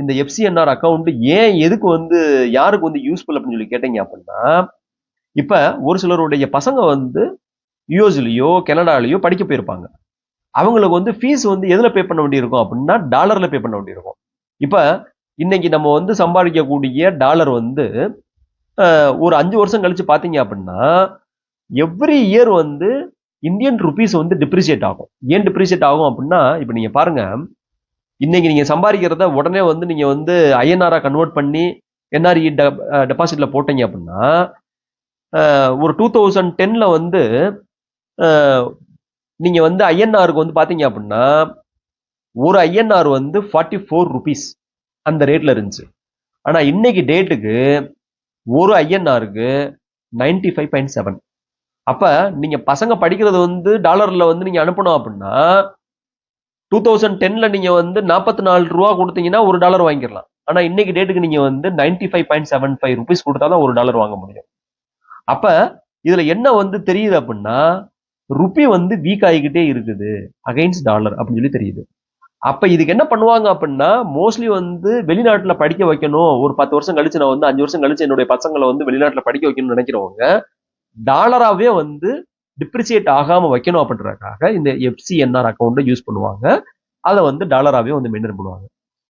இந்த எஃப்சிஎன்ஆர் அக்கௌண்ட் ஏன் எதுக்கு வந்து யாருக்கு வந்து யூஸ்ஃபுல் அப்படின்னு சொல்லி கேட்டீங்க அப்படின்னா, இப்ப ஒரு சிலருடைய பசங்க வந்து யூஎஸ்லயோ கனடாலயோ படிக்க போயிருப்பாங்க. அவங்களுக்கு வந்து ஃபீஸ் வந்து எதுல பே பண்ண வேண்டியிருக்கும் அப்படின்னா டாலர்ல பே பண்ண வேண்டியிருக்கும். இப்ப இன்னைக்கு நம்ம வந்து சம்பாதிக்கக்கூடிய டாலர் வந்து ஒரு 5 வருஷம் கழிச்சு பாத்தீங்க அப்படின்னா எவ்ரி இயர் வந்து இந்தியன் ருபீஸ் வந்து டிப்ரிசியேட் ஆகும். ஏன் டிப்ரிசியேட் ஆகும் அப்படின்னா இப்ப நீங்க பாருங்க, இன்னைக்கு நீங்க சம்பாதிக்கிறத உடனே வந்து நீங்க வந்து ஐஎன்ஆரா கன்வெர்ட் பண்ணி என்ஆர்இ டெபாசிட்ல போட்டீங்க அப்படின்னா ஒரு 2010ல வந்து நீங்க வந்து ஐஎன்ஆருக்கு வந்து பாத்தீங்க அப்படின்னா ஒரு ஐஎன்ஆர் வந்து 44 ருபீஸ் அந்த ரேட்ல இருந்துச்சு. ஆனா இன்னைக்கு டேட்டுக்கு ஒரு ஐஎன்ஆருக்கு 95.7. அப்ப நீங்க பசங்க படிக்கிறது வந்து டாலர்ல வந்து நீங்க அனுப்பணும் அப்படின்னா 2010ல நீங்க வந்து 44 ரூபா கொடுத்தீங்கன்னா ஒரு டாலர் வாங்கிடலாம். ஆனா இன்னைக்கு டேட்டுக்கு நீங்க வந்து 95.75 ருபீஸ் கொடுத்தாதான் ஒரு டாலர் வாங்க முடியும். அப்ப இதுல என்ன வந்து தெரியுது அப்படின்னா ருபி வந்து வீக் ஆகிக்கிட்டே இருக்குது அகைன்ஸ்ட் டாலர் அப்படின்னு சொல்லி தெரியுது. அப்ப இதுக்கு என்ன பண்ணுவாங்க அப்படின்னா மோஸ்ட்லி வந்து வெளிநாட்டுல படிக்க வைக்கணும், ஒரு 10 வருஷம் கழிச்சு நான் வந்து 5 வருஷம் கழிச்சு என்னுடைய பசங்களை வந்து வெளிநாட்டுல படிக்க வைக்கணும்னு நினைக்கிறவங்க டாலராவே வந்து டிப்ரிசியேட் ஆகாம வைக்கணும் அப்படின்றதுக்காக இந்த எஃப்சிஎன்ஆர் அக்கௌண்ட்டை யூஸ் பண்ணுவாங்க. அதை வந்து டாலராவே வந்து மெயின்டைன் பண்ணுவாங்க.